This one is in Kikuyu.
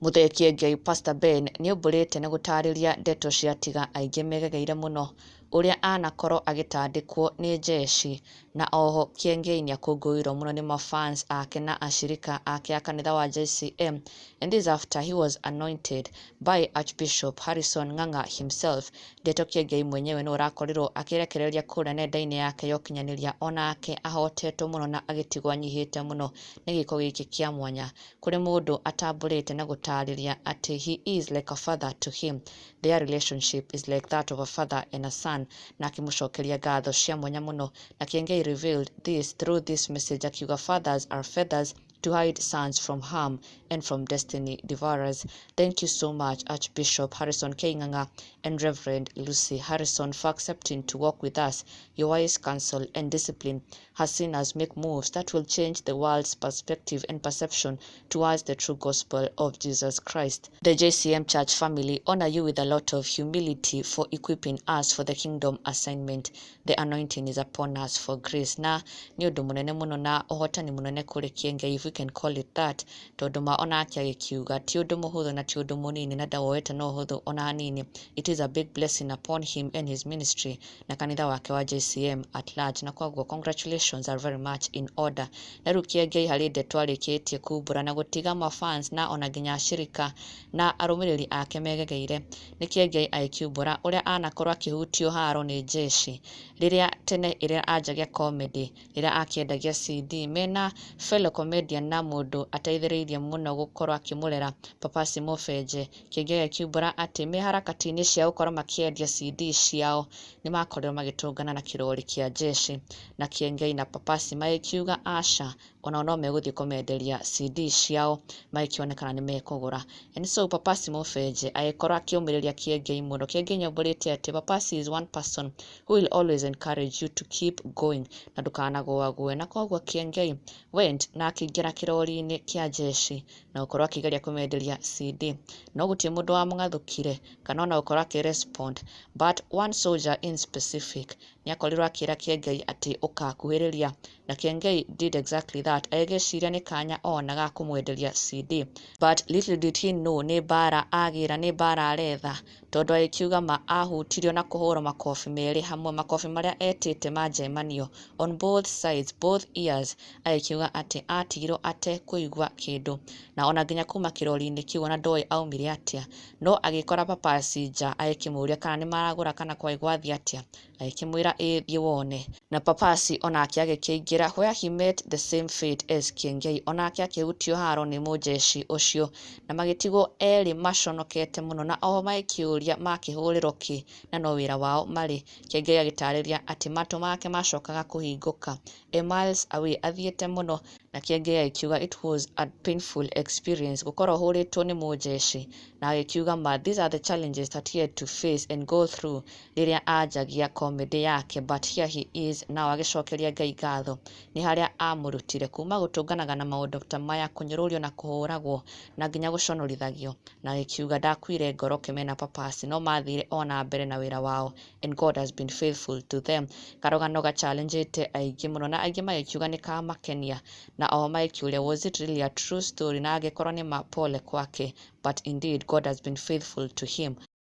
Muthee Kiengei Pastor Ben nĩombũrĩte na gũtarĩria ndeto cia tiga aingĩ megegeire mũno ũrĩa anakorwo agĩtandĩkwo nĩ Jeshi, na oho Kiengei nĩakũngũĩirwo mũno nĩ mafans ake na ashirika ake a kanitha wa JCM, and this after he was anointed by Archbishop Harrison Ng'ang'a himself. Ndeto Kiengei mwenyewe nĩ ũrakorirwo akĩrekereria kũrĩa nenda-inĩ yake ya ũkinyanĩria, onake ahotetwo mũno na agĩtigwo anyihĩte mũno nĩ gĩko gĩkĩ kĩa mwanya kũrĩ mũndũ atambũrĩte na gũtarĩria atĩ he is like a father to him. Their relationship is like that of a father and a son, na akĩmũcokeria ngatho cia mwanya mũno. Na Kiengei revealed this through this message akiuga fathers are feathers to hide sons from harm and from destiny devourers. Thank you so much, Archbishop Harrison K. Ng'ang'a and Reverend Lucy Harrison, for accepting to walk with us. Your wise counsel and discipline has seen us make moves that will change the world's perspective and perception towards the true gospel of Jesus Christ. The JCM Church family honor you with a lot of humility for equipping us for the kingdom assignment. The anointing is upon us for grace. Na nĩ ũndũ mũnene mũno na ũhotani mũnene kũrĩ Kiengei, if we can call it that, tondũ onake agĩkiuga ti ũndũ mũhũthũ na ti ũndũ mũnini, na ndawoete no ũhũthũ ona hanini. It is a big blessing upon him and his ministry na kanitha wake wa JCM at large, na kwoguo congratulations are very much in order. Na rĩu Kiengei harĩ ndeto arĩkĩtie kumbũra na gũtiga mafans na ona nginya ashirika na arũmĩrĩri ake megegeire. Nĩ Kiengei agĩkiumbũra ũrĩa anakorwo akĩhutio haro nĩ Jeshi rĩrĩa tene ĩrĩa anjagia comedy, rĩrĩa akĩendagia CD mena fellow comedian na mũndũ ateithĩrĩirie mũno gũkorwo akĩmũrera Papasi Mũbenje. Kiengei agĩkiumbũra atĩ me harakati-inĩ cia gũkorwo makĩendia CD ciao nĩ makorirwo magĩtũngana na kĩrori kĩa Jeshi, na Kiengei na Papasi magĩkiuga aca ona no megũthiĩ kũmenderia CD ciao magĩkĩonekana nĩ mekũgũra. And so Papasi Mũbenje agĩkorwo akĩũmĩrĩria Kiengei mũno. Kiengei nĩombũrĩte atĩ Papasi is one person who will always encourage you to keep going na ndũkanagũagũe, na kwoguo Kiengei went na akĩingĩra kĩrori-inĩ kĩa Jeshi na gũkorwo akĩgeria kũmenderia CD. No gũtirĩ mũndũ wamũgathũkire kana ona gũkorwo akĩrespond, but one soldier in specific nĩakorirwo akĩra Kiengei atĩ ũkakuhĩrĩria, na Kiengei did exactly that. Agĩciria nĩ kanya ona ga kũmwenderia CD, but little did he know nĩ mbara agĩra, nĩ mbara aretha, tondũ agĩkiuga ma ahutirio na kũhũrwo makobi merĩ hamwe, makobi marĩa etĩte manjemanio on both sides, both ears. Agĩkiuga atĩ atigirwo atekũigua kĩndũ, na ona nginya kuma kĩrori-inĩ kĩu ona ndoĩ aumire atĩa, no agĩkora Papasi nja agĩkĩmũria kana nĩ maragũra kana kwai gwathiĩ atĩa, agĩkĩmwĩra thiĩ wone. Na Papasi onake agĩkĩingĩra where he met the same fate as Kiengei, onake akĩhutio haro nĩ mũjeshi ũcio na magĩtigwo erĩ maconokete mũno, na oho magĩkĩũria makĩhũrĩrwo kĩ na no wĩra wao marĩ. Kiengei agĩtarĩria atĩ matũ make macokaga kũhingũka miles away, athiĩte mũno. Na Kiengei agĩkiuga it was a painful experience gũkorwo hũrĩtwo nĩ mũjeshi, na agĩkiuga these are the challenges that he had to face and go through rĩrĩa anjagia comedy yake, but here he is now agĩcokeria Ngai ngatho nĩ harĩa amũrutire kuma gũtũnganaga na maũndũ ta maya, kũnyũrũrio na kũhũragwo na nginya gũconorithagio, na agĩkiuga ndakuire ngoro Kĩmena Papasi no mathire ona mbere na wĩra wao, and God has been faithful to them. Karũgano gachallengeĩte aingĩ mũno na aingĩ magĩkiuga nĩ kamakenia, na oho magĩkiuria was it really a true story, na agĩkorwo nĩ mapole kwake, but indeed God has been faithful to him.